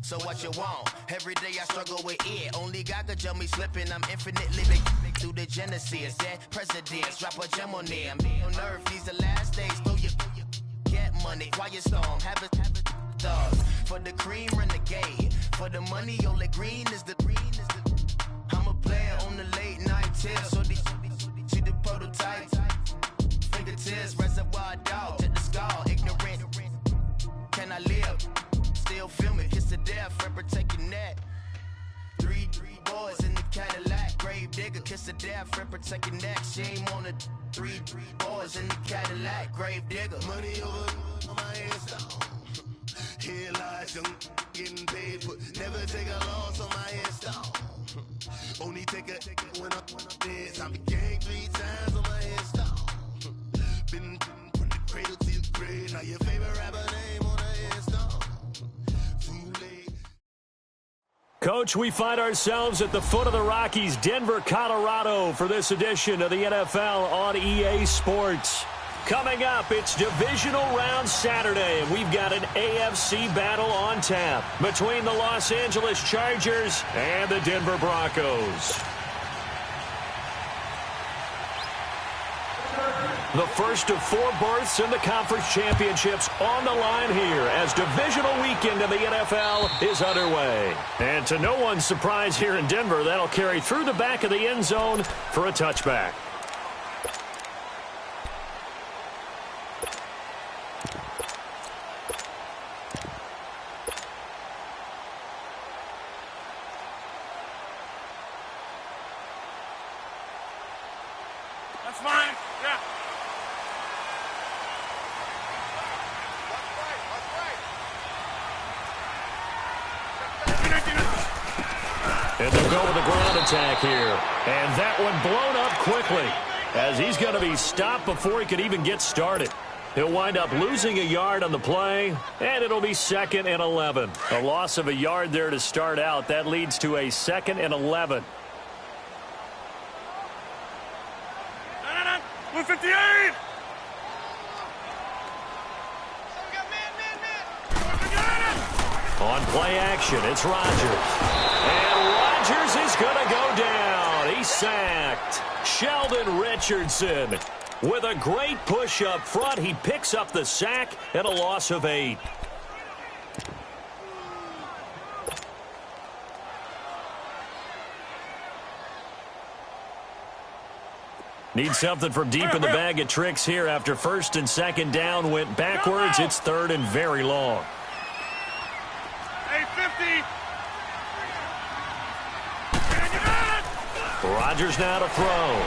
So what you want? Every day I struggle with it. Only God could jump me slipping. I'm infinitely big through the Genesis. That presidents drop a gem on them. On earth, these the last days. Throw your get money. Quiet storm. Have it thugs. For the cream, renegade. For the money, only green is the I'm a player on the late night tip. So these see the prototype. Fingertips, reservoir dog. To the skull. Ignorant. Can I live? Still film it, kiss to death, and protect your neck. Three boys in the Cadillac, grave digger, kiss to death, and protect your neck. Shame on the three boys in the Cadillac, grave digger. Money over on my headstone. Here lies young, getting paid for. Never take a loss on my headstone. Only take a when I'm dead. I be gang 3 times on my headstone. Been from the cradle to the grave. Now your favorite rapper name on the headstone. Coach, we find ourselves at the foot of the Rockies, Denver, Colorado, for this edition of the NFL on EA Sports. Coming up, it's Divisional Round Saturday, and we've got an AFC battle on tap between the Los Angeles Chargers and the Denver Broncos. The first of 4 berths in the conference championships on the line here as divisional weekend in the NFL is underway. And to no one's surprise here in Denver, that'll carry through the back of the end zone for a touchback. That's fine. Yeah. And they'll go with the ground attack here. And that one blown up quickly as he's going to be stopped before he could even get started. He'll wind up losing a yard on the play, and it'll be 2nd and 11. A loss of a yard there to start out. That leads to a 2nd and 11. 158! On play action, it's Rodgers. And Rodgers is going to go down. He's sacked. Sheldon Richardson with a great push up front. He picks up the sack and a loss of 8. Need something from deep in the bag of tricks here after 1st and 2nd down went backwards. It's 3rd and very long. 850. Rodgers now to throw.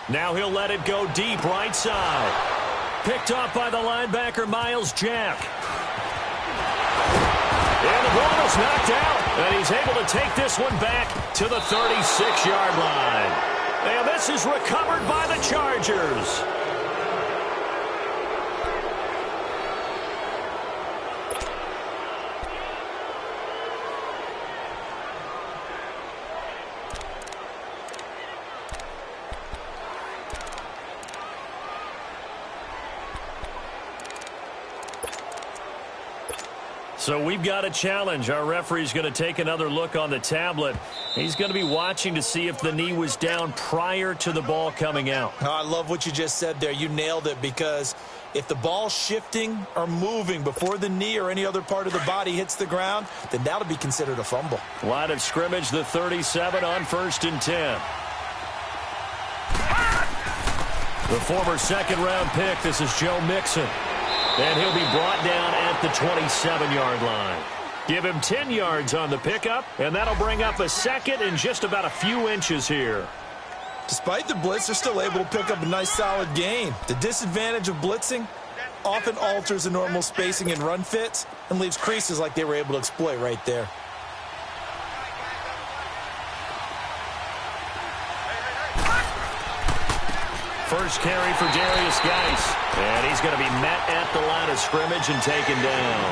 Now he'll let it go deep right side. Picked off by the linebacker Miles Jack. And the ball is knocked out. And he's able to take this one back to the 36-yard line. And this is recovered by the Chargers. So we've got a challenge. Our referee's going to take another look on the tablet. He's going to be watching to see if the knee was down prior to the ball coming out. Oh, I love what you just said there. You nailed it, because if the ball's shifting or moving before the knee or any other part of the body hits the ground, then that'll be considered a fumble. Line of scrimmage, the 37 on 1st and 10. The former 2nd-round pick, this is Joe Mixon. And he'll be brought down at the 27-yard line. Give him 10 yards on the pickup, and that'll bring up a 2nd and just about a few inches here. Despite the blitz, they're still able to pick up a nice solid gain. The disadvantage of blitzing often alters the normal spacing and run fits and leaves creases like they were able to exploit right there. First carry for Darius Geis. And he's going to be met at the line of scrimmage and taken down.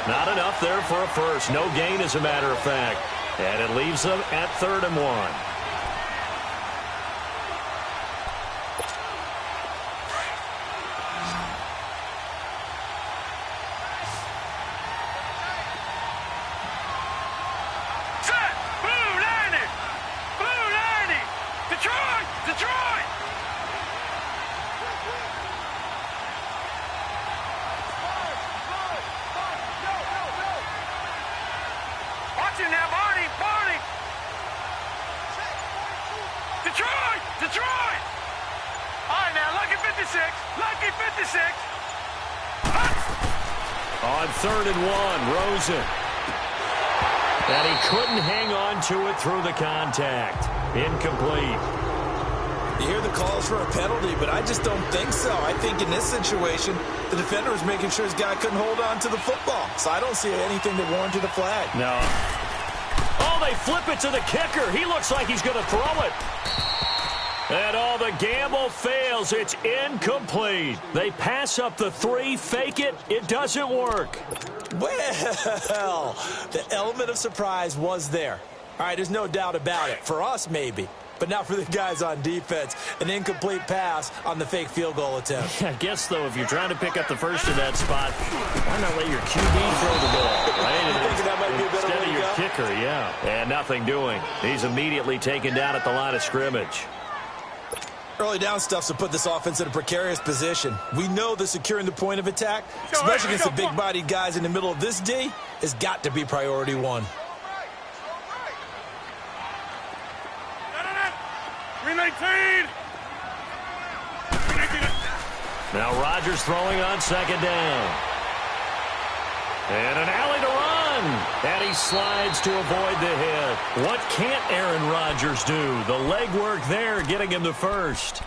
Not enough there for a first. No gain, as a matter of fact. And it leaves them at 3rd and 1. Lucky 56. On 3rd and 1, Rosen. And he couldn't hang on to it through the contact. Incomplete. You hear the calls for a penalty, but I just don't think so. I think in this situation, the defender was making sure his guy couldn't hold on to the football. So I don't see anything that warranted a flag. No. Oh, they flip it to the kicker. He looks like he's going to throw it. And the gamble fails. It's incomplete. They pass up the 3, fake it. It doesn't work. Well, the element of surprise was there. All right, there's no doubt about it. For us, maybe. But not for the guys on defense. An incomplete pass on the fake field goal attempt. I guess, though, if you're trying to pick up the first in that spot, why not let your QB throw the ball, right? You think that might be a better Instead way of to your go? kicker, yeah. And nothing doing. He's immediately taken down at the line of scrimmage. Early down stuffs will put this offense in a precarious position. We know that securing the point of attack, especially against the big-bodied guys in the middle of this D, has got to be priority 1. 319. Now Rodgers throwing on 2nd down. And an alley to run. And he slides to avoid the hit. What can't Aaron Rodgers do? The legwork there getting him the first.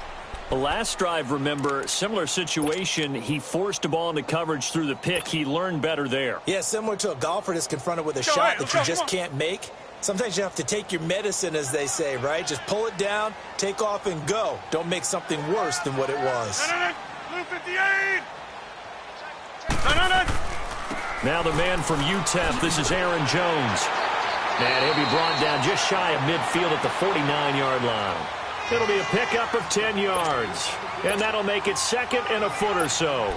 The last drive, remember, similar situation. He forced a ball into coverage through the pick. He learned better there. Yeah, similar to a golfer that's confronted with a shot that you just can't make. Sometimes you have to take your medicine, as they say, right? Just pull it down, take off, and go. Don't make something worse than what it was. Blue 58. Now the man from UTEP, this is Aaron Jones. And he'll be brought down just shy of midfield at the 49-yard line. It'll be a pickup of 10 yards. And that'll make it 2nd and a foot or so.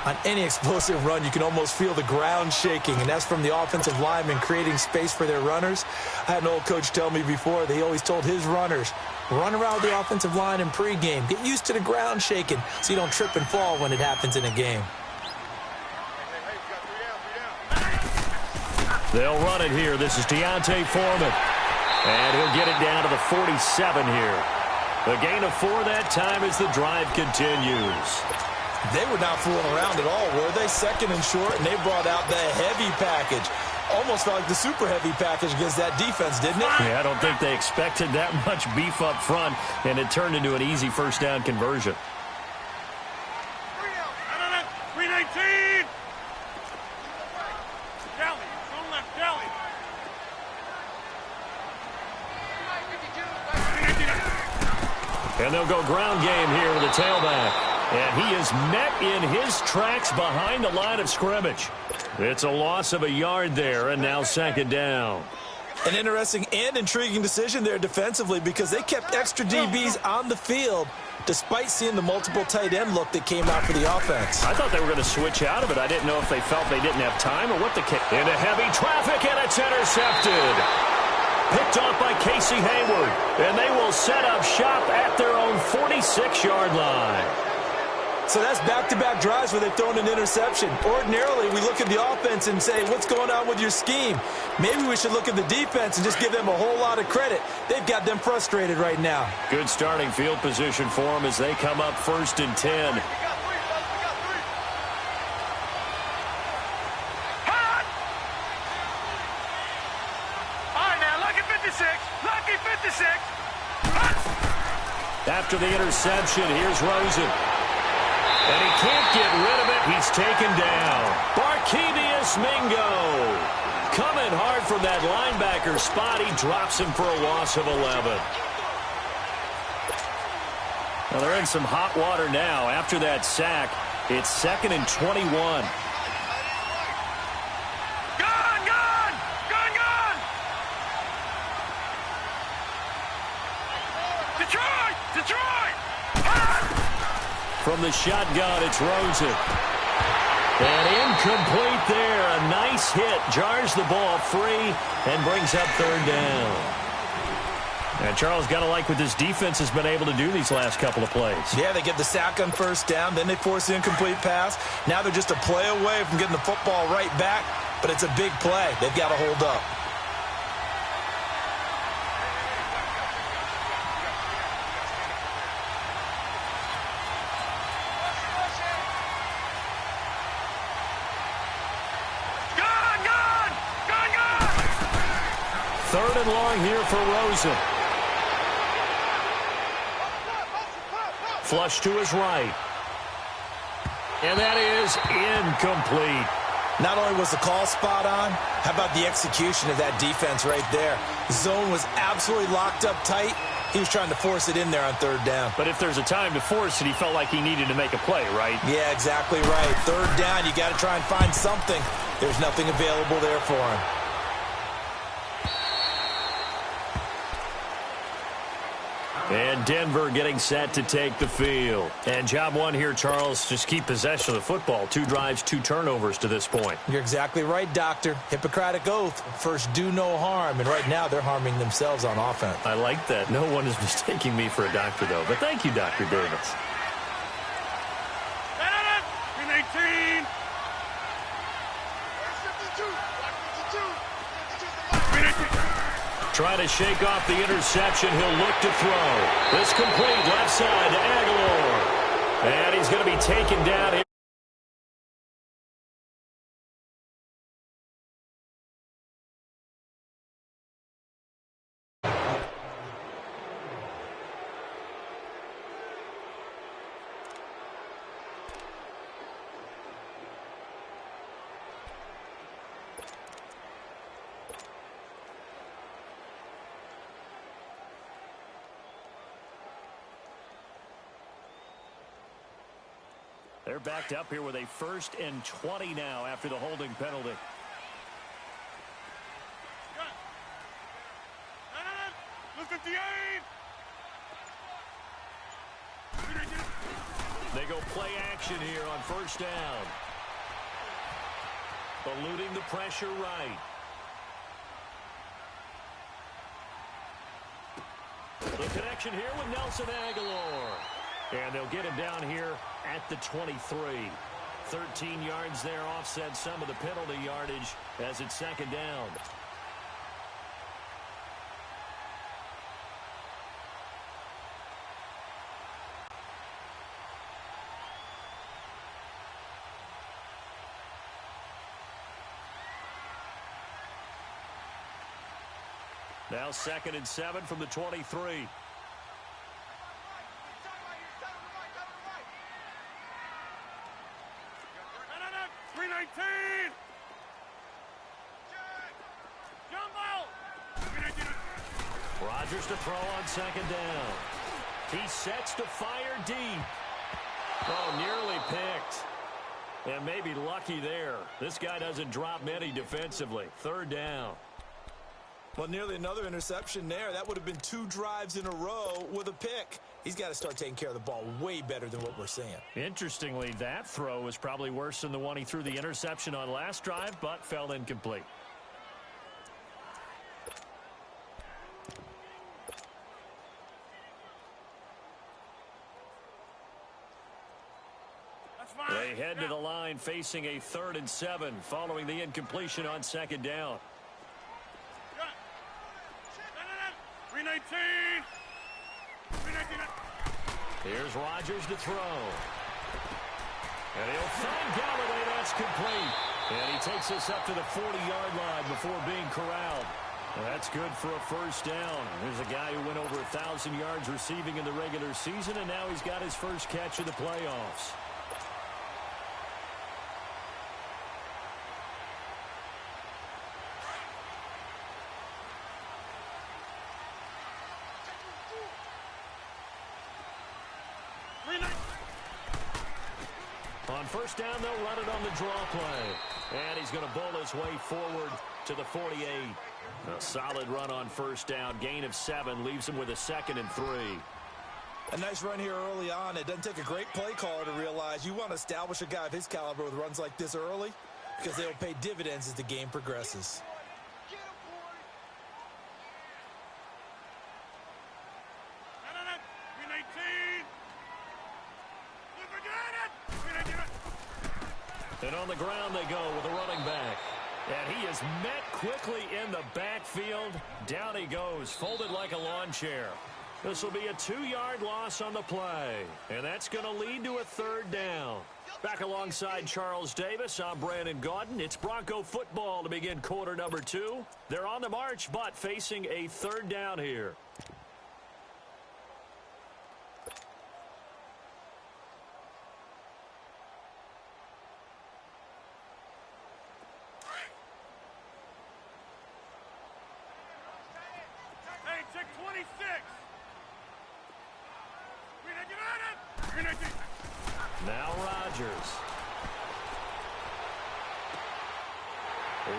On any explosive run, you can almost feel the ground shaking, and that's from the offensive linemen creating space for their runners. I had an old coach tell me before that he always told his runners, run around the offensive line in pregame. Get used to the ground shaking so you don't trip and fall when it happens in a game. They'll run it here. This is Deontay Foreman. And he'll get it down to the 47 here. The gain of 4 that time as the drive continues. They were not fooling around at all, were they? 2nd and short, and they brought out the heavy package. Almost felt like the super heavy package against that defense, didn't it? Yeah, I don't think they expected that much beef up front, and it turned into an easy 1st down conversion. 319. Jelly. Don't left jelly. 319. And they'll go ground game here with the tailback. And he is met in his tracks behind the line of scrimmage. It's a loss of a yard there, and now 2nd down. An interesting and intriguing decision there defensively because they kept extra DBs on the field despite seeing the multiple tight end look that came out for the offense. I thought they were going to switch out of it. I didn't know if they felt they didn't have time or what the kick. Into heavy traffic, and it's intercepted. Picked off by Casey Hayward, and they will set up shop at their own 46-yard line. So that's back-to-back drives where they've thrown an interception. Ordinarily, we look at the offense and say, what's going on with your scheme? Maybe we should look at the defense and just give them a whole lot of credit. They've got them frustrated right now. Good starting field position for them as they come up 1st and 10. Lucky 56. After the interception, here's Rosen. And he can't get rid of it. He's taken down. Barkevius Mingo. Coming hard from that linebacker spot. He drops him for a loss of 11. Now they're in some hot water now. After that sack, it's 2nd and 21. From the shotgun, it's Rosen. And incomplete there. A nice hit. Jars the ball free and brings up 3rd down. And Charles, got to like what this defense has been able to do these last couple of plays. Yeah, they get the sack on 1st down. Then they force the incomplete pass. Now they're just a play away from getting the football right back. But it's a big play. They've got to hold up. 3rd and long here for Rosen. Flush to his right. And that is incomplete. Not only was the call spot on, how about the execution of that defense right there? The zone was absolutely locked up tight. He was trying to force it in there on 3rd down. But if there's a time to force it, he felt like he needed to make a play, right? Yeah, exactly right. 3rd down, you got to try and find something. There's nothing available there for him. And Denver getting set to take the field. And job one here, Charles, just keep possession of the football. 2 drives, 2 turnovers to this point. You're exactly right, Doctor. Hippocratic oath. First, do no harm. And right now, they're harming themselves on offense. I like that. No one is mistaking me for a doctor, though. But thank you, Dr. Davis. 18. Trying to shake off the interception. He'll look to throw. This complete left side to Aguilar. And he's going to be taken down. They're backed up here with a 1st and 20 now after the holding penalty. They go play action here on 1st down. Eluding the pressure right. The connection here with Nelson Aguilar. And they'll get him down here at the 23. 13 yards there, offset some of the penalty yardage as it's 2nd down. Now 2nd and 7 from the 23. 319. Rodgers to throw on 2nd down. He sets to fire deep. Oh, nearly picked. And maybe lucky there. This guy doesn't drop many defensively. 3rd down. Well, nearly another interception there. That would have been 2 drives in a row with a pick. He's got to start taking care of the ball way better than what we're seeing. Interestingly, that throw was probably worse than the one he threw the interception on last drive, but fell incomplete. They head to the line facing a 3rd and 7 following the incompletion on 2nd down. 319. Here's Rodgers to throw. And he'll find Galladay. That's complete. And he takes us up to the 40-yard line before being corralled. That's good for a 1st down. There's a guy who went over 1,000 yards receiving in the regular season, and now he's got his first catch of the playoffs. On 1st down, they'll run it on the draw play. And he's going to bowl his way forward to the 48. A solid run on 1st down. Gain of 7 leaves him with a 2nd and 3. A nice run here early on. It doesn't take a great play caller to realize you want to establish a guy of his caliber with runs like this early because they'll pay dividends as the game progresses. And on the ground they go with a running back. And he is met quickly in the backfield. Down he goes, folded like a lawn chair. This will be a 2-yard loss on the play, and that's going to lead to a 3rd down. Back alongside Charles Davis, I'm Brandon Gaudin. It's Bronco football to begin quarter number 2. They're on the march, but facing a 3rd down here. Hey, check 26. Now Rodgers.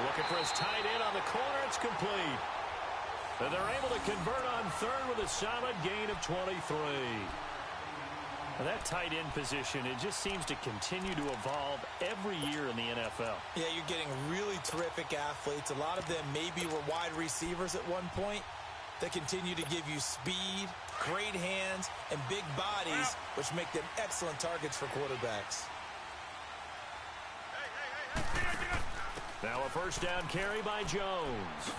Looking for his tight end on the corner. It's complete. And they're able to convert on 3rd with a solid gain of 23. Now that tight end position, it just seems to continue to evolve every year in the NFL. Yeah, you're getting really terrific athletes. A lot of them maybe were wide receivers at one point. They continue to give you speed, great hands, and big bodies, which make them excellent targets for quarterbacks. Now a 1st down carry by Jones.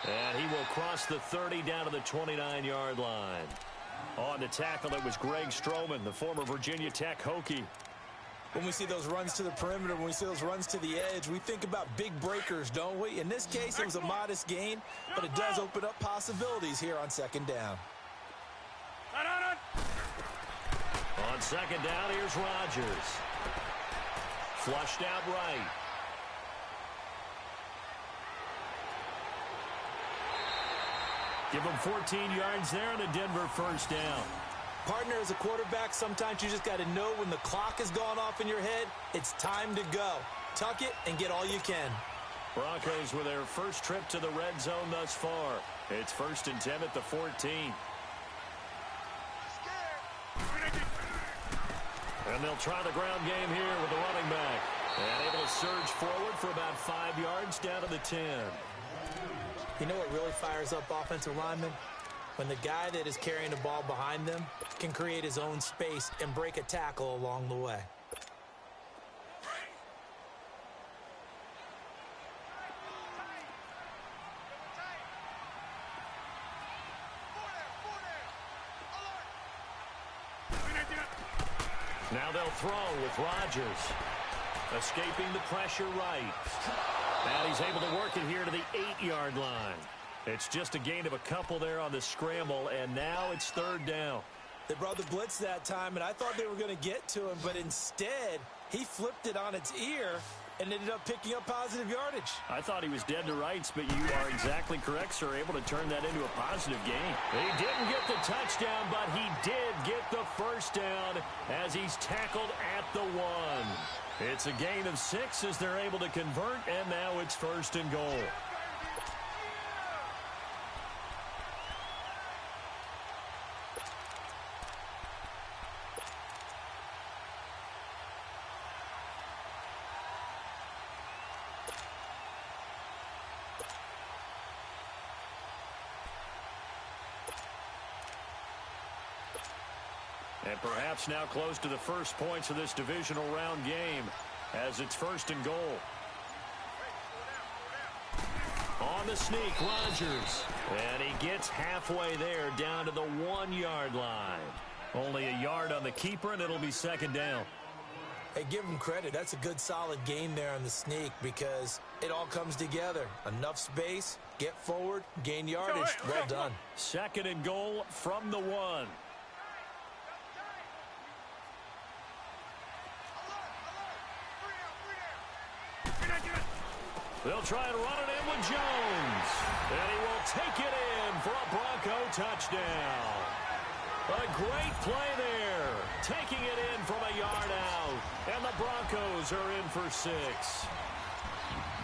And he will cross the 30 down to the 29-yard line. On the tackle, it was Greg Stroman, the former Virginia Tech Hokie. When we see those runs to the perimeter, when we see those runs to the edge, we think about big breakers, don't we? In this case, it was a modest gain, but it does open up possibilities here on 2nd down. On 2nd down, here's Rodgers. Flushed out right. Give him 14 yards there and a Denver 1st down. Partner, as a quarterback, sometimes you just got to know when the clock has gone off in your head, it's time to go. Tuck it and get all you can. Broncos with their first trip to the red zone thus far. It's 1st and 10 at the 14. And they'll try the ground game here with the running back. And able to surge forward for about 5 yards down to the 10. You know what really fires up offensive linemen? When the guy that is carrying the ball behind them can create his own space and break a tackle along the way. Now they'll throw with Rodgers. Escaping the pressure right. And he's able to work it here to the 8-yard line. It's just a gain of a couple there on the scramble, and now it's 3rd down. They brought the blitz that time, and I thought they were going to get to him, but instead, he flipped it on its ear and ended up picking up positive yardage. I thought he was dead to rights, but you are exactly correct, sir. Able to turn that into a positive gain. He didn't get the touchdown, but he did get the 1st down as he's tackled at the 1. It's a gain of 6 as they're able to convert, and now it's 1st and goal. And perhaps now close to the first points of this divisional round game as it's 1st and goal. On the sneak, Rodgers. And he gets halfway there down to the 1-yard line. Only a yard on the keeper, and it'll be 2nd down. Hey, give him credit. That's a good, solid gain there on the sneak because it all comes together. Enough space, get forward, gain yardage. Well done. 2nd and goal from the 1. They'll try and run it in with Jones. And he will take it in for a Bronco touchdown. A great play there. Taking it in from a yard out. And the Broncos are in for 6.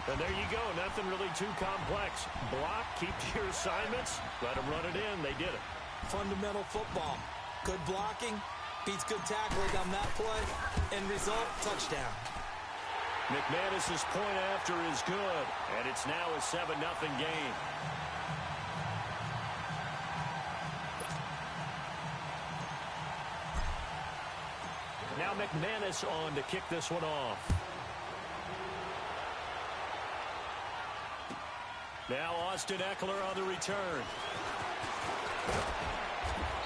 And there you go. Nothing really too complex. Block, keep your assignments. Let them run it in. They did it. Fundamental football. Good blocking. Beats good tackling on that play. End result, touchdown. McManus's point after is good, and it's now a 7-0 game. Now McManus on to kick this one off. Now Austin Eckler on the return.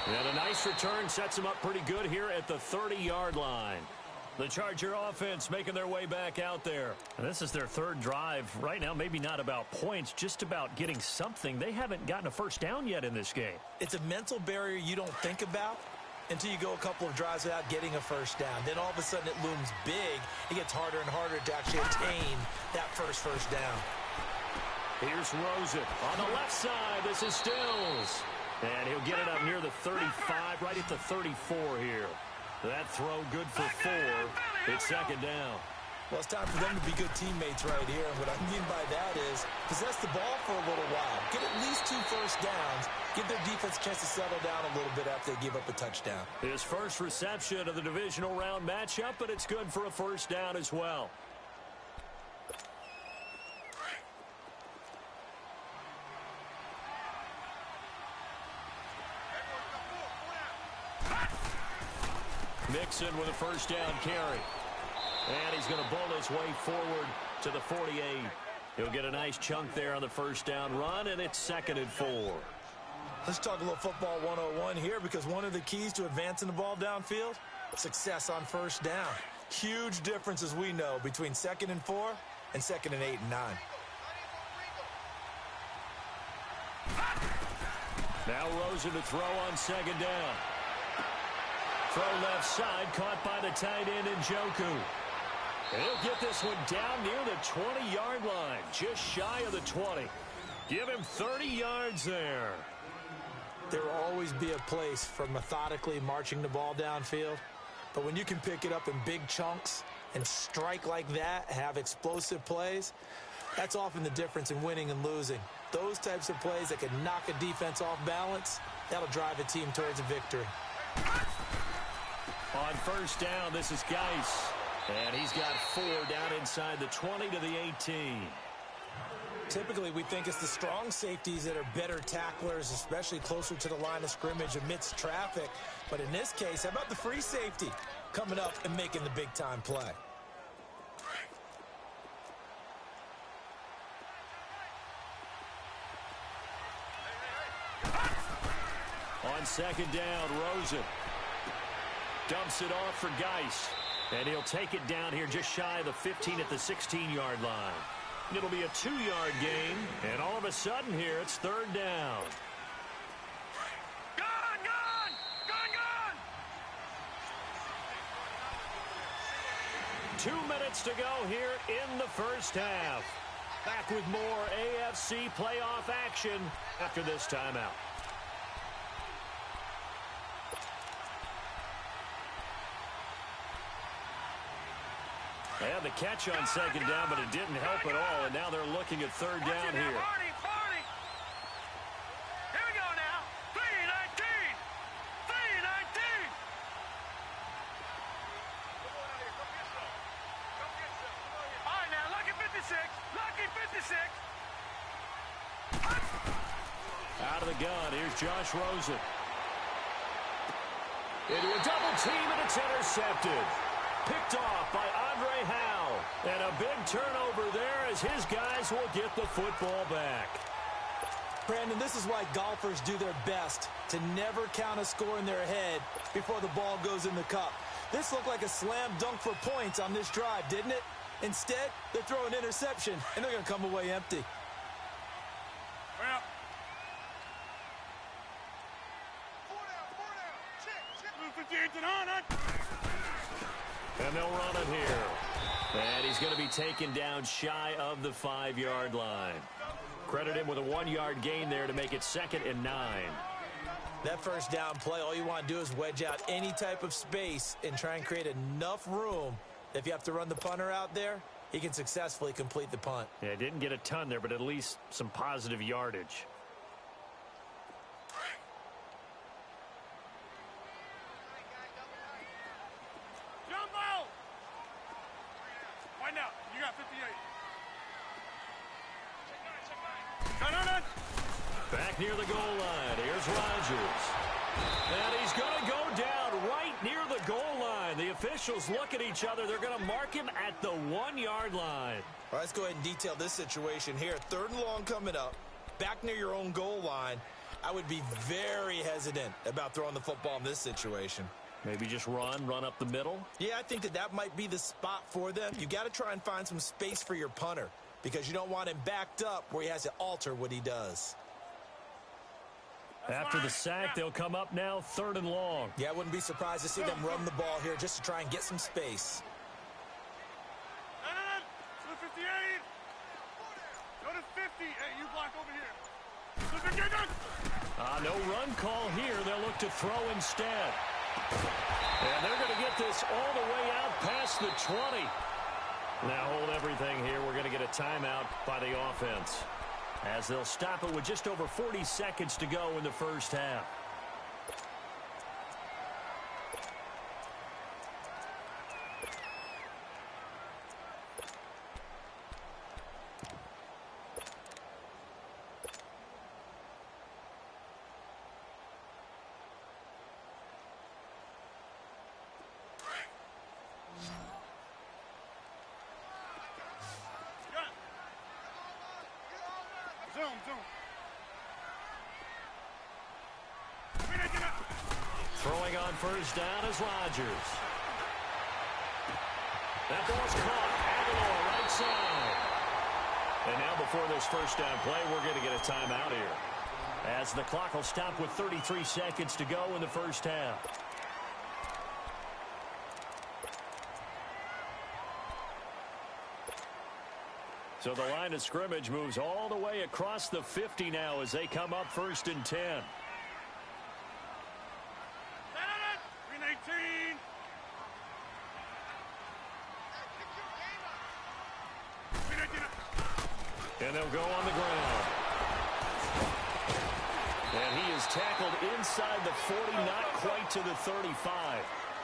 And a nice return sets him up pretty good here at the 30-yard line. The Charger offense making their way back out there. And this is their third drive. Right now, maybe not about points, just about getting something. They haven't gotten a first down yet in this game. It's a mental barrier you don't think about until you go a couple of drives without getting a first down. Then all of a sudden it looms big. It gets harder and harder to actually attain that first down. Here's Rosen on the left side. This is Stills. And he'll get it up near the 35, right at the 34 here. That throw good for 4. It's second down. Well, it's time for them to be good teammates right here. And what I mean by that is possess the ball for a little while. Get at least 2 first downs. Give their defense a chance to settle down a little bit after they give up a touchdown. His first reception of the divisional round matchup, but it's good for a first down as well. Mixon with a first down carry. And he's going to bull his way forward to the 48. He'll get a nice chunk there on the first down run, and it's second and 4. Let's talk a little football 101 here, because one of the keys to advancing the ball downfield, success on first down. Huge difference, as we know, between 2nd and 4 and 2nd and 8 and 9. Now Rosen to throw on second down. Throw left side, caught by the tight end Njoku. And he'll get this one down near the 20-yard line, just shy of the 20. Give him 30 yards there. There will always be a place for methodically marching the ball downfield. But when you can pick it up in big chunks and strike like that, have explosive plays, that's often the difference in winning and losing. Those types of plays that can knock a defense off balance, that'll drive a team towards a victory. On first down, this is Geis. And he's got 4 down inside the 20 to the 18. Typically, we think it's the strong safeties that are better tacklers, especially closer to the line of scrimmage amidst traffic. But in this case, how about the free safety coming up and making the big-time play? On second down, Rosen dumps it off for Geis. And he'll take it down here just shy of the 15 at the 16-yard line. It'll be a 2-yard gain. And all of a sudden here, it's third down. Gone, gone! Gone, gone! 2 minutes to go here in the first half. Back with more AFC playoff action after this timeout. They had the catch on second down, but it didn't help at all, and now they're looking at third down here. Party, party! Here we go now. 3-19! 3-19! All right, now, lucky 56. Lucky 56. Out of the gun, here's Josh Rosen. Into a double team, and it's intercepted. Picked off by Andre Howe. And a big turnover there as his guys will get the football back. Brandon, this is why golfers do their best to never count a score in their head before the ball goes in the cup. This looked like a slam dunk for points on this drive, didn't it? Instead, they're throwing an interception, and they're going to come away empty. Well. 58 to the 100. And they'll run it here. And he's going to be taken down shy of the 5-yard line. Credit him with a 1-yard gain there to make it 2nd and 9. That first down play, all you want to do is wedge out any type of space and try and create enough room. If you have to run the punter out there, he can successfully complete the punt. Yeah, didn't get a ton there, but at least some positive yardage. Jumbo! Find out. You got 58. Back near the goal line. Here's Rodgers. And he's going to go down right near the goal line. The officials look at each other. They're going to mark him at the 1-yard line. All right, let's go ahead and detail this situation here. 3rd and long coming up. Back near your own goal line. I would be very hesitant about throwing the football in this situation. Maybe just run up the middle? Yeah, I think that might be the spot for them. You got to try and find some space for your punter because you don't want him backed up where he has to alter what he does. After the sack, they'll come up now 3rd and long. Yeah, I wouldn't be surprised to see them run the ball here just to try and get some space. 258. Go to 50. Hey, you block over here. No run call here. They'll look to throw instead. And they're going to get this all the way out past the 20. Now hold everything here. We're going to get a timeout by the offense, as they'll stop it with just over 40 seconds to go in the first half. Throwing on first down is Rodgers. That ball's caught. Aguilar, right side. And now before this first down play, we're going to get a timeout here, as the clock will stop with 33 seconds to go in the first half. So the line of scrimmage moves all the way across the 50 now as they come up 1st and 10. 319. And they'll go on the ground. And he is tackled inside the 40, not quite to the 35.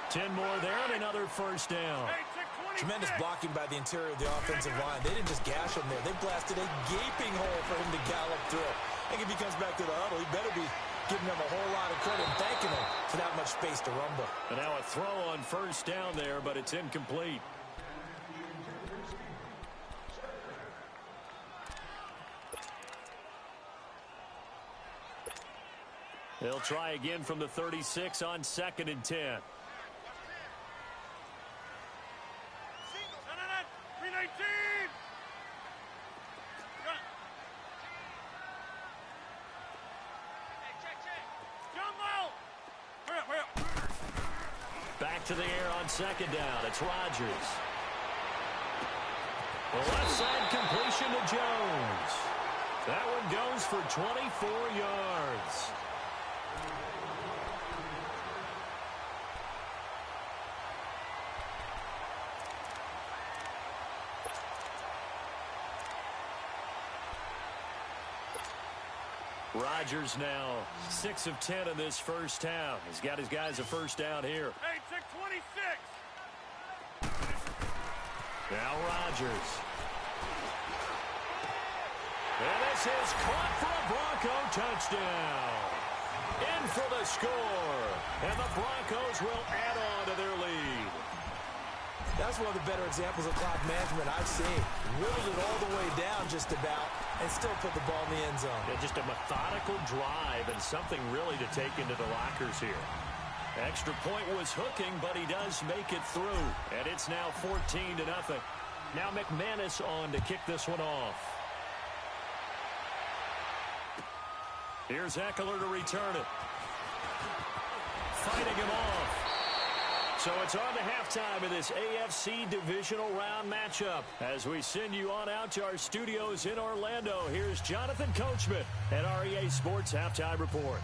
10 more there and another first down. Tremendous blocking by the interior of the offensive line. They didn't just gash him there. They blasted a gaping hole for him to gallop through. I think if he comes back to the huddle, he better be giving them a whole lot of credit and thanking them for that much space to rumble. And now a throw on first down there, but it's incomplete. They'll try again from the 36 on 2nd and 10. 319. Back to the air on 2nd down. It's Rodgers. The left side completion to Jones. That one goes for 24 yards. Rodgers now 6 of 10 in this first half. He's got his guys a first down here. Hey, check 26. Now Rodgers. And this is caught for a Bronco touchdown. In for the score. And the Broncos will add on to their lead. That's one of the better examples of clock management I've seen. Whittled it all the way down just about and still put the ball in the end zone. Yeah, just a methodical drive and something really to take into the lockers here. Extra point was hooking, but he does make it through. And it's now 14-0. Now McManus on to kick this one off. Here's Eckler to return it. Fighting him off. So it's on to halftime of this AFC divisional round matchup. As we send you on out to our studios in Orlando, here's Jonathan Coachman at REA Sports Halftime Report.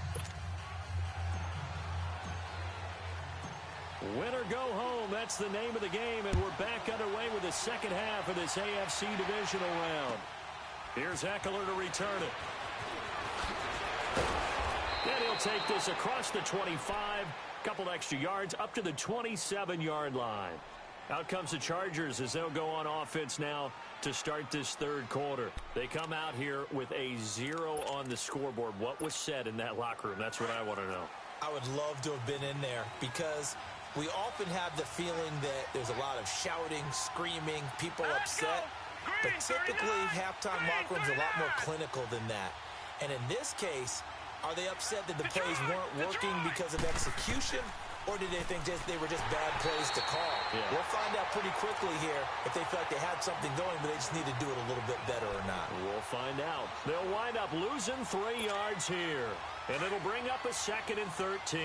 Win or go home, that's the name of the game, and we're back underway with the second half of this AFC divisional round. Here's Eckler to return it. And he'll take this across the 25. Couple extra yards up to the 27-yard line. Out comes the Chargers as they'll go on offense now to start this third quarter. They come out here with a 0 on the scoreboard. What was said in that locker room? That's what I want to know. I would love to have been in there because we often have the feeling that there's a lot of shouting, screaming, people upset. But typically, halftime locker rooms are a lot more clinical than that. And in this case, Are they upset that the plays weren't working because of execution, or did they think they were just bad plays to call? Yeah. We'll find out pretty quickly here if they felt like they had something going, but they just need to do it a little bit better or not. We'll find out. They'll wind up losing 3 yards here, and it'll bring up a 2nd and 13.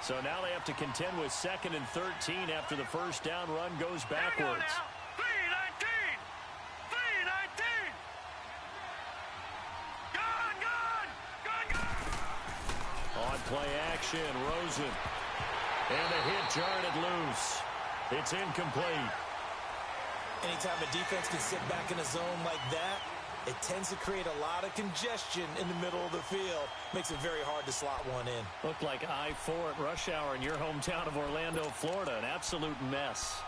So now they have to contend with 2nd and 13 after the first down run goes backwards. 3-19. 3-19. Gone. On play action, Rosen. And the hit jarred it loose. It's incomplete. Anytime a defense can sit back in a zone like that, it tends to create a lot of congestion in the middle of the field. Makes it very hard to slot one in. Looked like I-4 at rush hour in your hometown of Orlando, Florida. An absolute mess.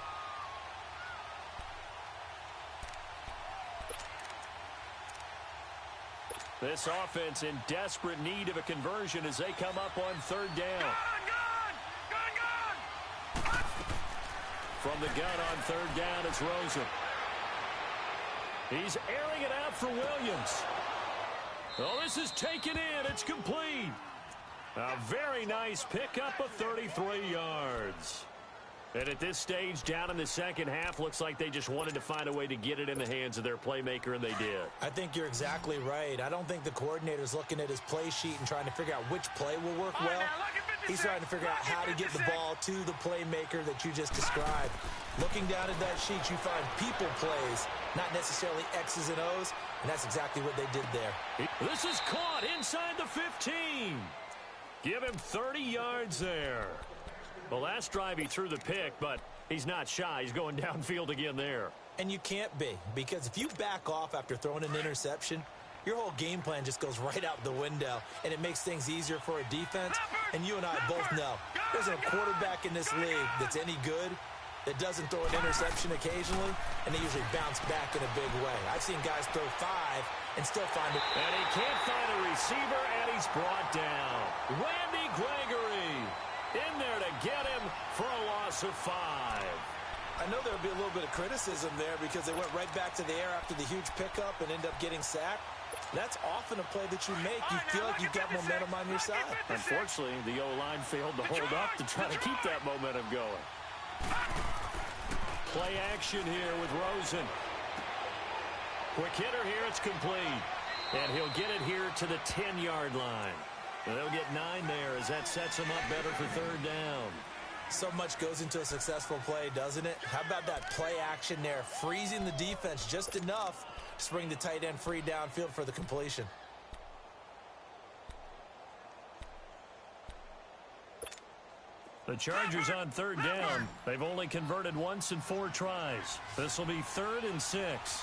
This offense in desperate need of a conversion as they come up on 3rd down. Gone. From the gun on 3rd down, it's Rosen. He's airing it out for Williams. Oh, this is taken in. It's complete. A very nice pickup of 33 yards. And at this stage, down in the second half, looks like they just wanted to find a way to get it in the hands of their playmaker, and they did. I think you're exactly right. I don't think the coordinator's looking at his play sheet and trying to figure out which play will work well. He's trying to figure out how to get the ball to the playmaker that you just described. Looking down at that sheet, you find people plays, not necessarily X's and O's, and that's exactly what they did there. This is caught inside the 15. Give him 30 yards there. Well, last drive he threw the pick, but he's not shy. He's going downfield again there. And you can't be, because if you back off after throwing an interception, your whole game plan just goes right out the window, and it makes things easier for a defense. And you and I both know there's a quarterback in this league that's any good that doesn't throw an interception occasionally, and they usually bounce back in a big way. I've seen guys throw 5 and still find it. And he can't find a receiver, and he's brought down. Randy Gregory in there to get him for a loss of 5. I know there would be a little bit of criticism there because they went right back to the air after the huge pickup and end up getting sacked. That's often a play that you make. You feel like you've got momentum on your side. Unfortunately, the O-line failed to hold up to try to keep that momentum going. Play action here with Rosen. Quick hitter here, it's complete. And he'll get it here to the 10-yard line. And they'll get 9 there as that sets him up better for 3rd down. So much goes into a successful play, doesn't it? How about that play action there, freezing the defense just enough to bring the tight end free downfield for the completion. The Chargers on 3rd down. They've only converted once in 4 tries. This will be 3rd and 6.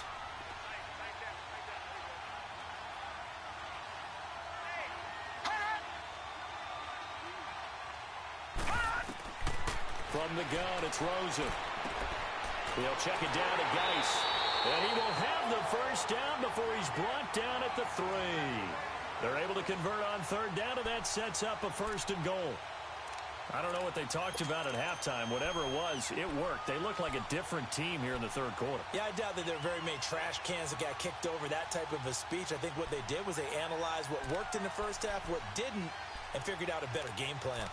From the gun, it's Rosen. He'll check it down to Geis. And he will have the first down before he's brought down at the 3. They're able to convert on 3rd down, and that sets up a 1st and goal. I don't know what they talked about at halftime. Whatever it was, it worked. They look like a different team here in the 3rd quarter. Yeah, I doubt that there are very many trash cans that got kicked over, that type of a speech. I think what they did was they analyzed what worked in the first half, what didn't, and figured out a better game plan.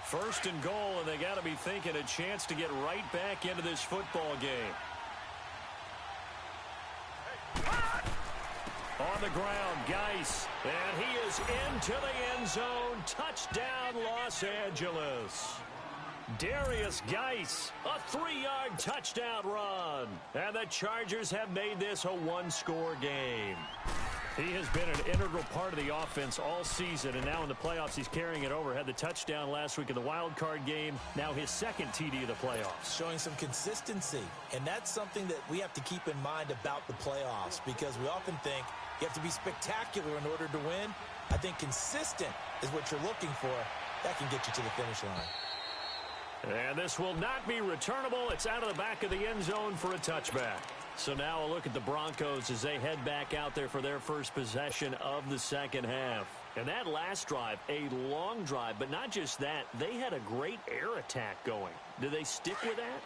1st and goal, and they got to be thinking a chance to get right back into this football game. On the ground, Geis, and he is into the end zone. Touchdown, Los Angeles. Darius Geis, a 3-yard touchdown run. And the Chargers have made this a 1-score game. He has been an integral part of the offense all season, and now in the playoffs he's carrying it over. Had the touchdown last week in the wild card game. Now his 2nd TD of the playoffs. Showing some consistency, and that's something that we have to keep in mind about the playoffs, because we often think you have to be spectacular in order to win. I think consistent is what you're looking for. That can get you to the finish line. And this will not be returnable. It's out of the back of the end zone for a touchback. So now a look at the Broncos as they head back out there for their first possession of the second half. And that last drive, a long drive, but not just that. They had a great air attack going. Do they stick with that?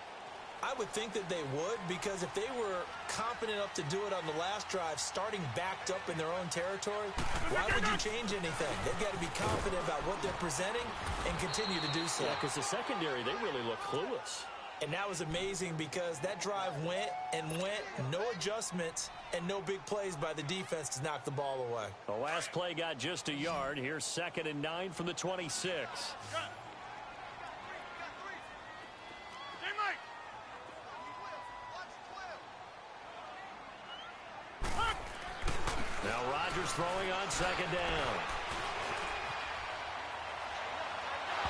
I would think that they would, because if they were confident enough to do it on the last drive, starting backed up in their own territory, why would you change anything? They've got to be confident about what they're presenting and continue to do so. Yeah, because the secondary, they really look clueless. And that was amazing because that drive went and went, no adjustments, and no big plays by the defense to knock the ball away. The last play got just a yard. Here's 2nd and 9 from the 26. Now Rodgers throwing on 2nd down.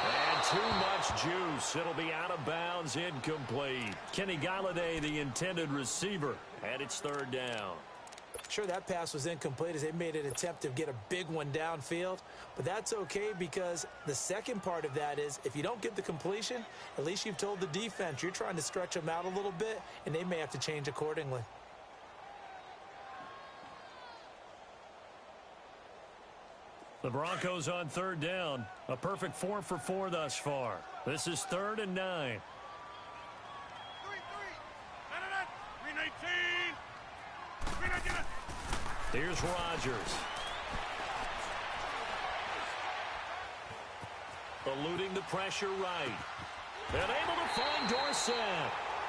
And too much juice. It'll be out of bounds, incomplete. Kenny Galladay, the intended receiver, and it's 3rd down. Sure, that pass was incomplete as they made an attempt to get a big one downfield, but that's okay because the second part of that is if you don't get the completion, at least you've told the defense you're trying to stretch them out a little bit, and they may have to change accordingly. The Broncos on 3rd down. A perfect 4 for 4 thus far. This is 3rd and 9. 3-3. Here's Rodgers. Eluding the pressure right. And able to find Dorsett.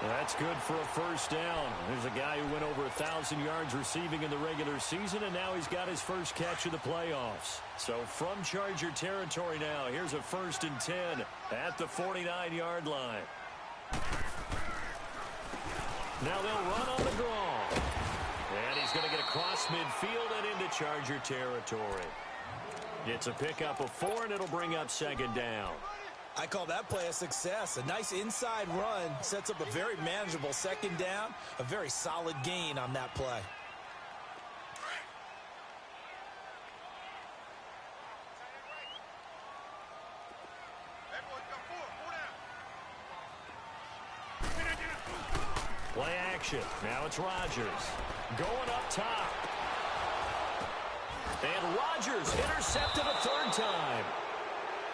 That's good for a 1st down. There's a guy who went over 1,000 yards receiving in the regular season, and now he's got his first catch of the playoffs. So from Charger territory now, here's a 1st and 10 at the 49-yard line. Now they'll run on the draw. And he's going to get across midfield and into Charger territory. It's a pickup of 4, and it'll bring up 2nd down. I call that play a success. A nice inside run sets up a very manageable 2nd down, a very solid gain on that play. Play action. Now it's Rodgers. Going up top. And Rodgers intercepted a 3rd time.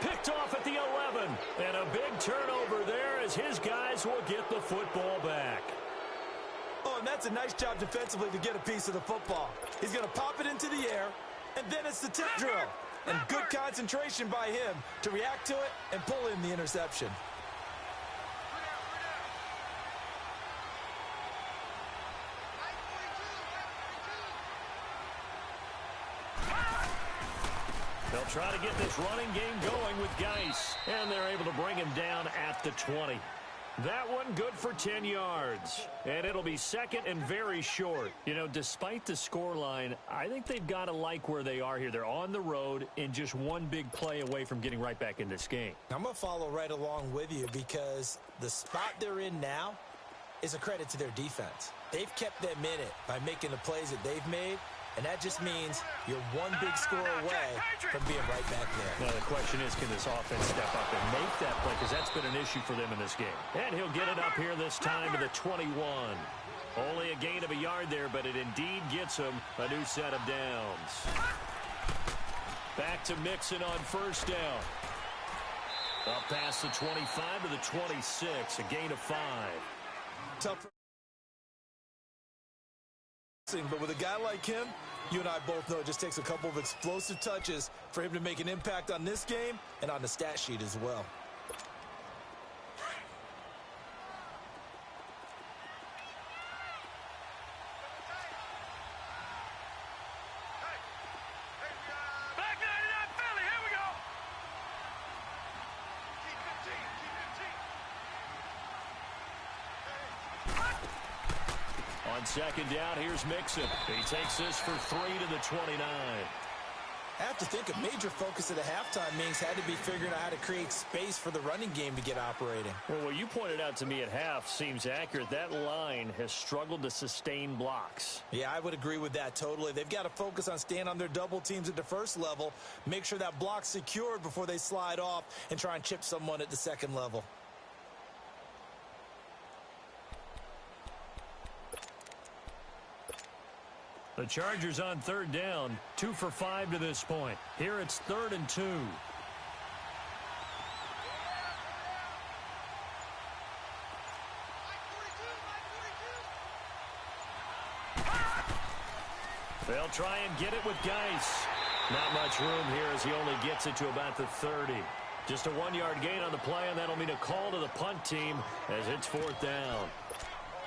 Picked off at the 11. And a big turnover there as his guys will get the football back. Oh, and that's a nice job defensively to get a piece of the football. He's going to pop it into the air, and then it's the tip drill. And good concentration by him to react to it and pull in the interception. They'll try to get this running game going with Geis, and they're able to bring him down at the 20. That one good for 10 yards, and it'll be 2nd and very short. You know, despite the scoreline, I think they've got to like where they are here. They're on the road and just one big play away from getting right back in this game. I'm going to follow right along with you because the spot they're in now is a credit to their defense. They've kept them in it by making the plays that they've made, and that just means you're one big score away from being right back there. Now the question is, can this offense step up and make that play? Because that's been an issue for them in this game. And he'll get it up here this time to the 21. Only a gain of a yard there, but it indeed gets him a new set of downs. Back to Mixon on 1st down. Up past the 25 to the 26, a gain of 5. Tough. But with a guy like him, you and I both know it just takes a couple of explosive touches for him to make an impact on this game and on the stat sheet as well. Back 99 Philly, here we go. On 2nd down, here's Mixon. He takes this for 3 to the 29. I have to think a major focus of the halftime meetings had to be figuring out how to create space for the running game to get operating. Well, what you pointed out to me at half seems accurate. That line has struggled to sustain blocks. Yeah, I would agree with that totally. They've got to focus on staying on their double teams at the first level, make sure that block's secured before they slide off and try and chip someone at the second level. The Chargers on 3rd down, 2 for 5 to this point. Here it's 3rd and 2. They'll try and get it with Geis. Not much room here as he only gets it to about the 30. Just a 1-yard gain on the play, and that'll mean a call to the punt team as it's 4th down.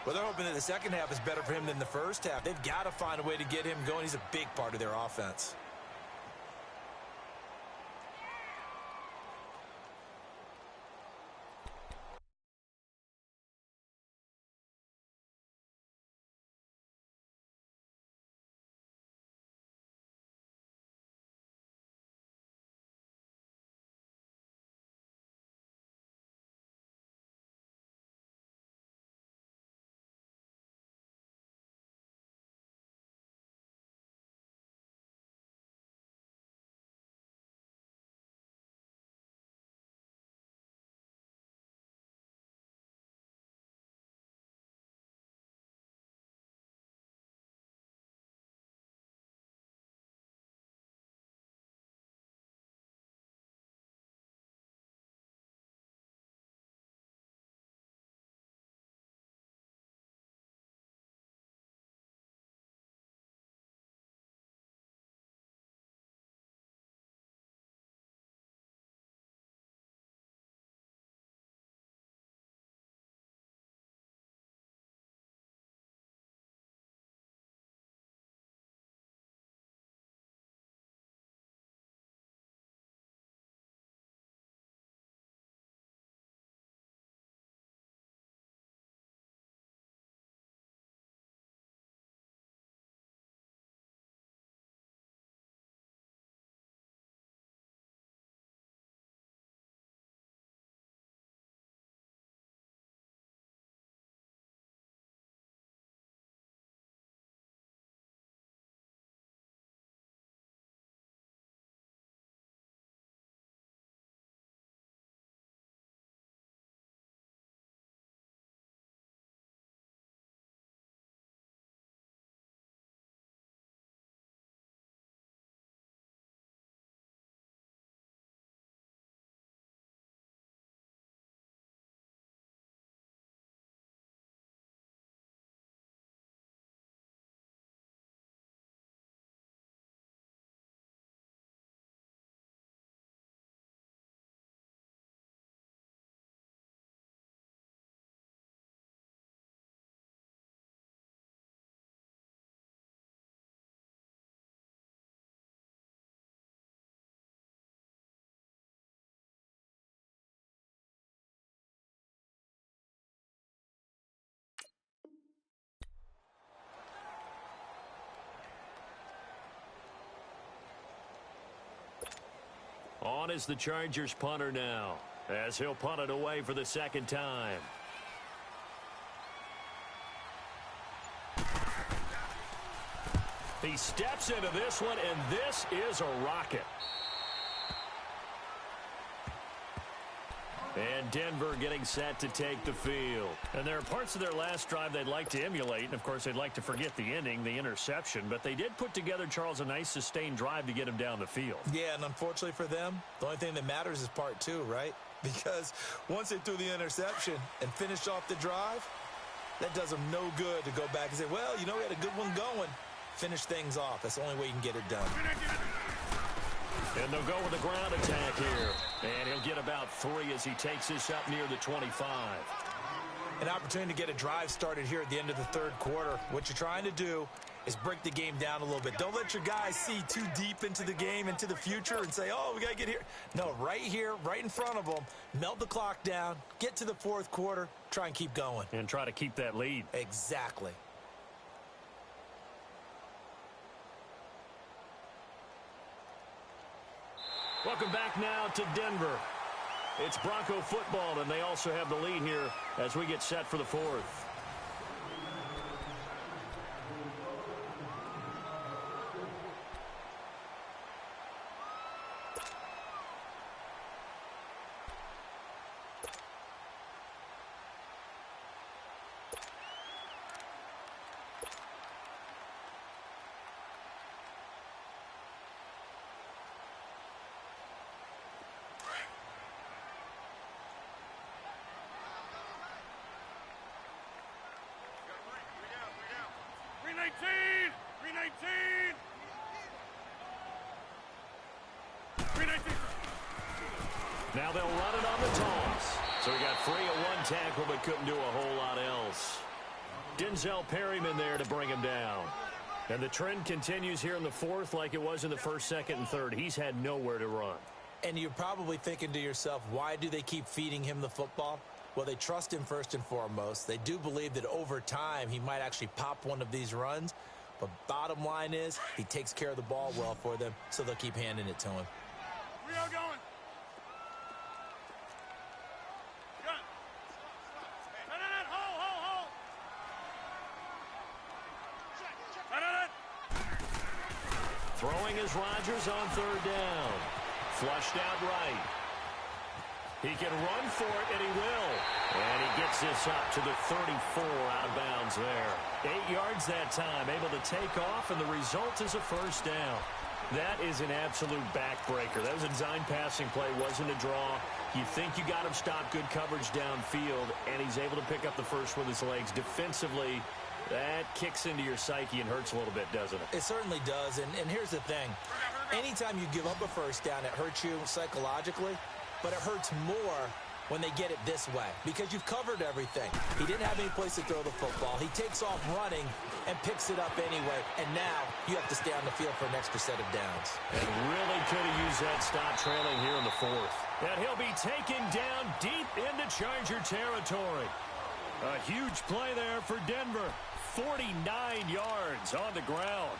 Well, they're hoping that the second half is better for him than the first half. They've got to find a way to get him going. He's a big part of their offense. On is the Chargers punter now, as he'll punt it away for the second time. He steps into this one, and this is a rocket. And Denver getting set to take the field. And there are parts of their last drive they'd like to emulate. And, of course, they'd like to forget the ending, the interception. But they did put together, Charles, a nice sustained drive to get him down the field. Yeah, and unfortunately for them, the only thing that matters is part 2, right? Because once they threw the interception and finished off the drive, that does them no good to go back and say, well, you know, we had a good one going. Finish things off. That's the only way you can get it done. And they'll go with a ground attack here. And he'll get about 3 as he takes this up near the 25. An opportunity to get a drive started here at the end of the third quarter. What you're trying to do is break the game down a little bit. Don't let your guys see too deep into the game, into the future, and say, oh, we got to get here. No, right here, right in front of them, melt the clock down, get to the fourth quarter, try and keep going. And try to keep that lead. Exactly. Welcome back now to Denver. It's Bronco football, and they also have the lead here as we get set for the fourth. Now they'll run it on the toss. So he got free of one tackle but couldn't do a whole lot else. Denzel Perryman there to bring him down. And the trend continues here in the fourth like it was in the first, second, and third. He's had nowhere to run. And you're probably thinking to yourself, why do they keep feeding him the football? Well, they trust him first and foremost. They do believe that over time he might actually pop one of these runs. But bottom line is he takes care of the ball well for them, so they'll keep handing it to him. We are going. Throwing is Rodgers on third down. Flushed out right. He can run for it, and he will. And he gets this up to the 34 out of bounds there. 8 yards that time, able to take off, and the result is a first down. That is an absolute backbreaker. That was a design passing play, wasn't a draw. You think you got him stopped, good coverage downfield, and he's able to pick up the first with his legs. Defensively, that kicks into your psyche and hurts a little bit, doesn't it? It certainly does, and here's the thing. Anytime you give up a first down, it hurts you psychologically, but it hurts more when they get it this way because you've covered everything. He didn't have any place to throw the football. He takes off running and picks it up anyway, and now you have to stay on the field for an extra set of downs. And really could have used that stop trailing here in the fourth. And he'll be taken down deep into Charger territory. A huge play there for Denver. 49 yards on the ground.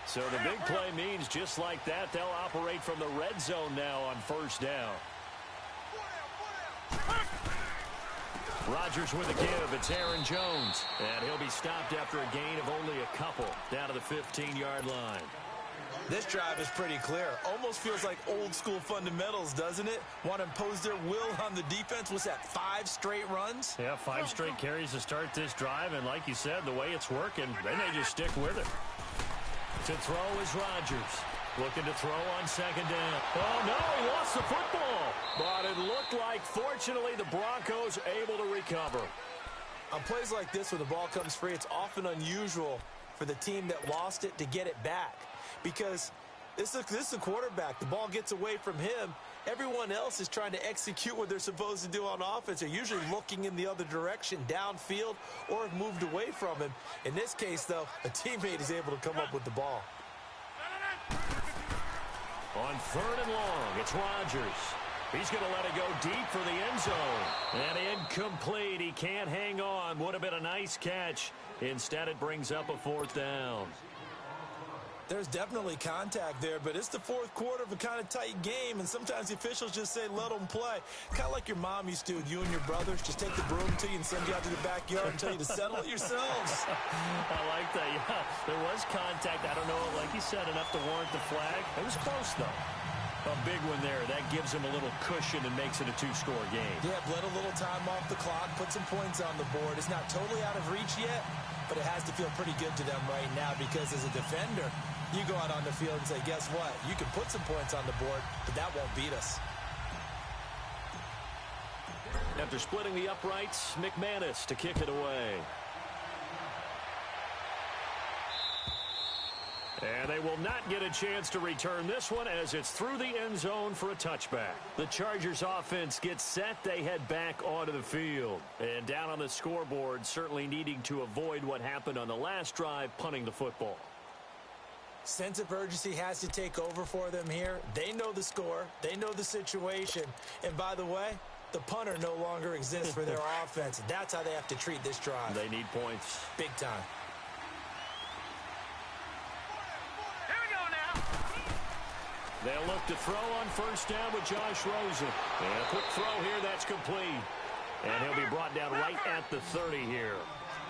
So the big play means just like that, they'll operate from the red zone now on first down. Rodgers with a give. It's Aaron Jones. And he'll be stopped after a gain of only a couple down to the 15-yard line. This drive is pretty clear. Almost feels like old school fundamentals, doesn't it? Want to impose their will on the defense. What's that, 5 straight runs? Yeah, 5 straight carries to start this drive. And like you said, the way it's working, they may just stick with it. To throw is Rodgers. Looking to throw on second down. Oh, no, he lost the football. But it looked like, fortunately, the Broncos able to recover. On plays like this where the ball comes free, it's often unusual for the team that lost it to get it back. Because this is the quarterback. The ball gets away from him. Everyone else is trying to execute what they're supposed to do on offense. They're usually looking in the other direction, downfield, or have moved away from him. In this case, though, a teammate is able to come up with the ball. On third and long, it's Rodgers. He's going to let it go deep for the end zone. And incomplete. He can't hang on. Would have been a nice catch. Instead, it brings up a fourth down. There's definitely contact there, but it's the fourth quarter of a kind of tight game, and sometimes the officials just say, let them play. Kind of like your mom used to with you and your brothers. Just take the broom to you and send you out to the backyard and tell you to settle it yourselves. I like that. Yeah, there was contact. I don't know, like you said, enough to warrant the flag. It was close, though. A big one there. That gives him a little cushion and makes it a 2-score game. Yeah, let a little time off the clock, put some points on the board. It's not totally out of reach yet, but it has to feel pretty good to them right now because as a defender, you go out on the field and say, guess what? You can put some points on the board, but that won't beat us. After splitting the uprights, McManus to kick it away. And they will not get a chance to return this one as it's through the end zone for a touchback. The Chargers offense gets set. They head back onto the field. And down on the scoreboard, certainly needing to avoid what happened on the last drive, punting the football. Sense of urgency has to take over for them here. They know the score. They know the situation. And by the way, the punter no longer exists for their offense. That's how they have to treat this drive. They need points. Big time. Here we go now. They'll look to throw on first down with Josh Rosen. And a quick throw here, that's complete. And he'll be brought down right at the 30 here.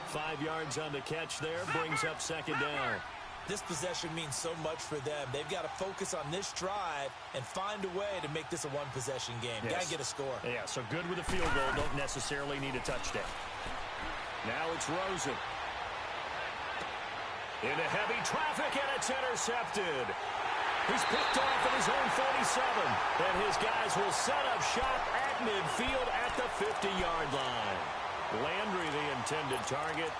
5 yards on the catch there, brings up second down. This possession means so much for them. They've got to focus on this drive and find a way to make this a one-possession game. Yes. Got to get a score. Yeah, so good with a field goal. Don't necessarily need a touchdown. Now it's Rosen. Into heavy traffic, and it's intercepted. He's picked off at his own 47. And his guys will set up shop at midfield at the 50-yard line. Landry, the intended target.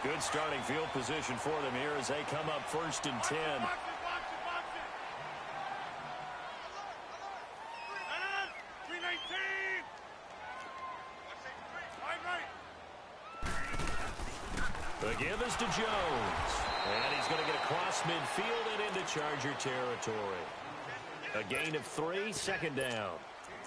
Good starting field position for them here as they come up 1st and 10. The give is to Jones. And he's going to get across midfield and into Charger territory. A gain of 3, 2nd down.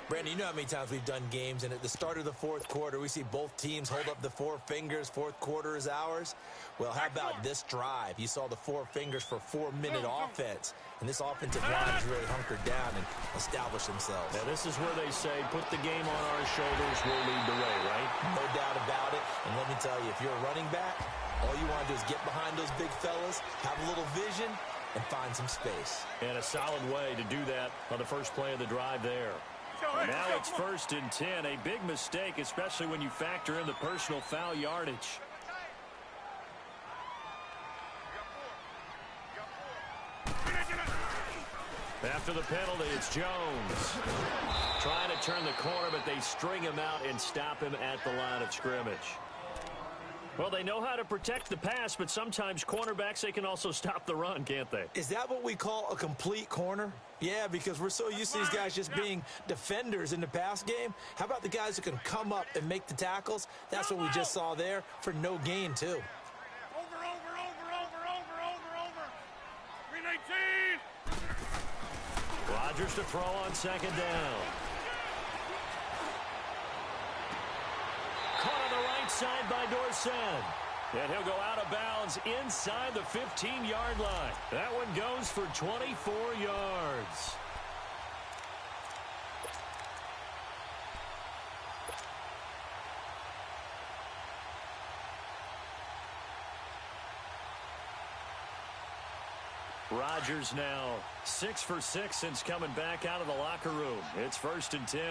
Brandon, you know how many times we've done games, and at the start of the 4th quarter, we see both teams hold up the 4 fingers, 4th quarter is ours. Well, how about this drive? You saw the 4 fingers for 4-minute offense, and this offensive line has really hunkered down and established themselves. Now, this is where they say, put the game on our shoulders, we'll lead the way, right? No doubt about it, and let me tell you, if you're a running back, all you want to do is get behind those big fellas, have a little vision, and find some space. And a solid way to do that on the first play of the drive there. Now it's 1st and 10. A big mistake, especially when you factor in the personal foul yardage. After the penalty, it's Jones. Trying to turn the corner, but they string him out and stop him at the line of scrimmage. Well, they know how to protect the pass, but sometimes cornerbacks, they can also stop the run, can't they? Is that what we call a complete corner? Yeah, because we're so used to these guys just being defenders in the pass game. How about the guys who can come up and make the tackles? That's what we just saw there for no gain, too. Over. 319. Rodgers to throw on 2nd down. Caught on the right side by Dorsett. And he'll go out of bounds inside the 15-yard line. That one goes for 24 yards. Rodgers now 6 for 6 since coming back out of the locker room. It's 1st and 10.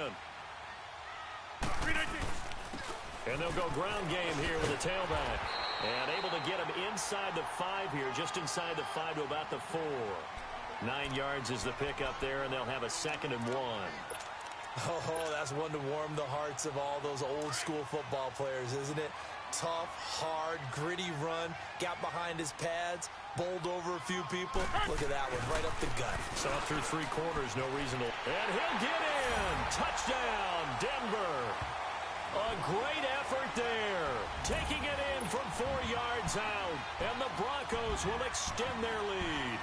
And they'll go ground game here with a tailback. And able to get him inside the 5 here, just inside the 5 to about the 4. 9 yards is the pickup there, and they'll have a 2nd and 1. Oh, that's one to warm the hearts of all those old school football players, isn't it? Tough, hard, gritty run, got behind his pads, bowled over a few people. Look at that one, right up the gut. Saw through 3 quarters, no reason to. And he'll get in. Touchdown, Denver. A great effort there. Taking it in from 4 yards out. And the Broncos will extend their lead.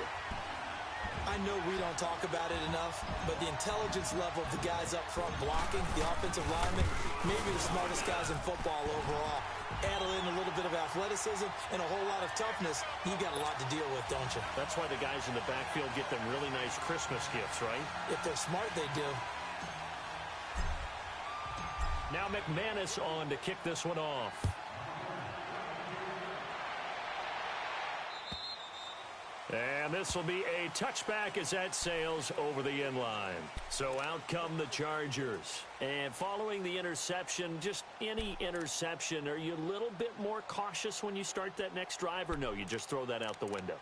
I know we don't talk about it enough, but the intelligence level of the guys up front blocking, the offensive linemen, maybe the smartest guys in football overall. Add in a little bit of athleticism and a whole lot of toughness, you got a lot to deal with, don't you? That's why the guys in the backfield get them really nice Christmas gifts, right? If they're smart, they do. Now McManus on to kick this one off. And this will be a touchback as that sails over the end line. So out come the Chargers. And following the interception, just any interception, are you a little bit more cautious when you start that next drive, or no, you just throw that out the window?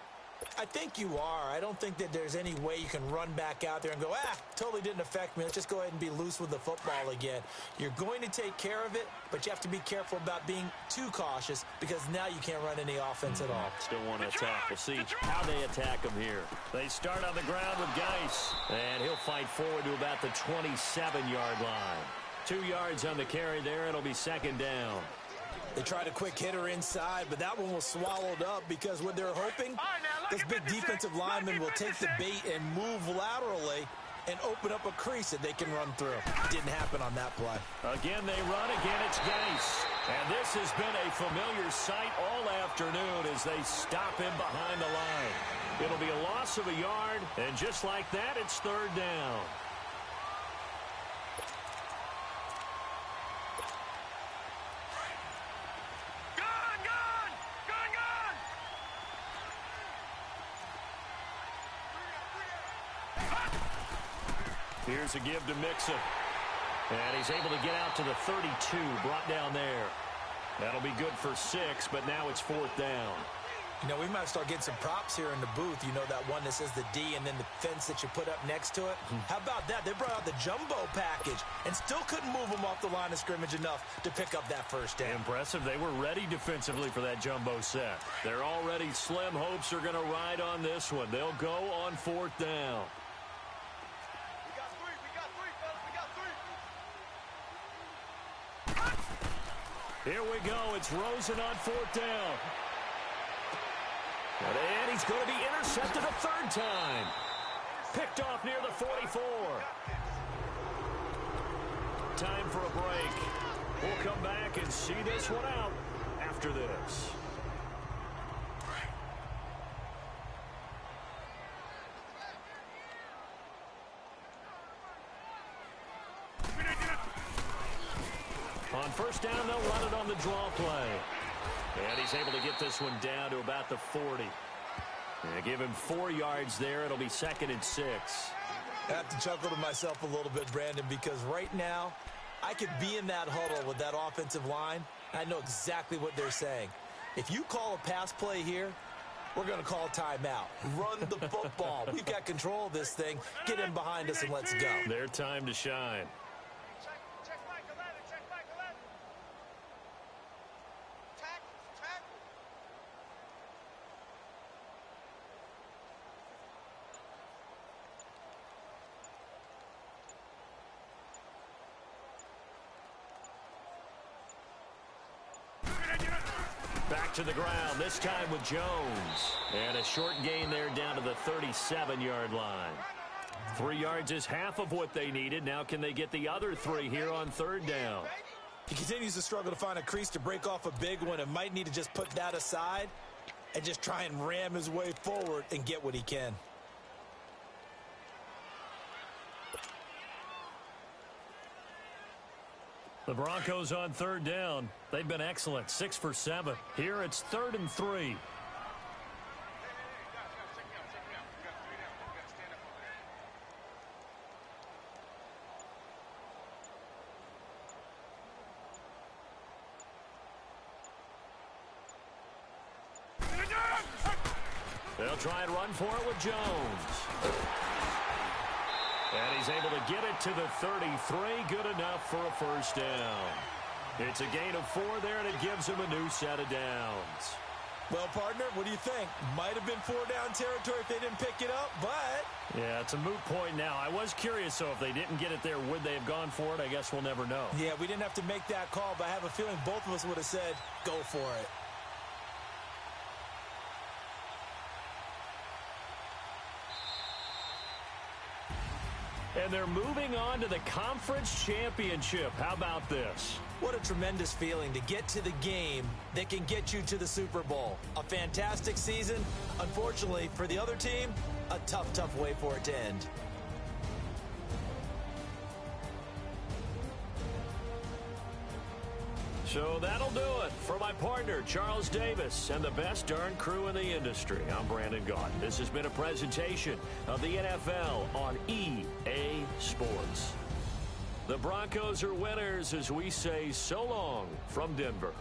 I think you are. I don't think that there's any way you can run back out there and go, totally didn't affect me. Let's just go ahead and be loose with the football again. You're going to take care of it, but you have to be careful about being too cautious because now you can't run any offense at all. Still want to attack. We'll see how they attack them here. They start on the ground with Geis, and he'll fight forward to about the 27-yard line. 2 yards on the carry there. It'll be 2nd down. They tried a quick hitter inside, but that one was swallowed up because what they're hoping, this big defensive lineman will take the bait and move laterally and open up a crease that they can run through. Didn't happen on that play. Again, they run. Again, it's Geis. And this has been a familiar sight all afternoon as they stop him behind the line. It'll be a loss of a yard, and just like that, it's 3rd down. Here's a give to Mixon. And he's able to get out to the 32, brought down there. That'll be good for 6, but now it's 4th down. You know, we might start getting some props here in the booth. You know, that one that says the D and then the fence that you put up next to it. How about that? They brought out the jumbo package and still couldn't move them off the line of scrimmage enough to pick up that first down. Impressive. They were ready defensively for that jumbo set. They're already slim hopes are going to ride on this one. They'll go on 4th down. We got three, fellas. We got three. Here we go. It's Rosen on 4th down. And he's going to be intercepted a 3rd time. Picked off near the 44. Time for a break. We'll come back and see this one out after this. On 1st down, they'll run it on the draw play. And he's able to get this one down to about the 40. And give him 4 yards there. It'll be 2nd and 6. I have to chuckle to myself a little bit, Brandon, because right now I could be in that huddle with that offensive line. I know exactly what they're saying. If you call a pass play here, we're going to call a timeout. Run the football. We've got control of this thing. Get in behind us and let's go. Their time to shine. Check Mike 11. Check Mike 11. Tackle. Back to the ground, this time with Jones. And a short gain there down to the 37-yard line. 3 yards is half of what they needed. Now can they get the other 3 here on 3rd down? He continues to struggle to find a crease to break off a big one and might need to just put that aside and just try and ram his way forward and get what he can. The Broncos on 3rd down. They've been excellent, 6 for 7. Here it's 3rd and 3. They'll try and run for it with Jones. And he's able to get it to the 33. Good enough for a 1st down. It's a gain of 4 there, and it gives him a new set of downs. Well, partner, what do you think? Might have been 4-down territory if they didn't pick it up, but... Yeah, it's a moot point now. I was curious, so if they didn't get it there, would they have gone for it? I guess we'll never know. Yeah, we didn't have to make that call, but I have a feeling both of us would have said, go for it. And they're moving on to the conference championship. How about this? What a tremendous feeling to get to the game that can get you to the Super Bowl. A fantastic season. Unfortunately, for the other team, a tough, tough way for it to end. So that'll do it for my partner, Charles Davis, and the best darn crew in the industry. I'm Brandon Gaudin. This has been a presentation of the NFL on EA Sports. The Broncos are winners as we say so long from Denver.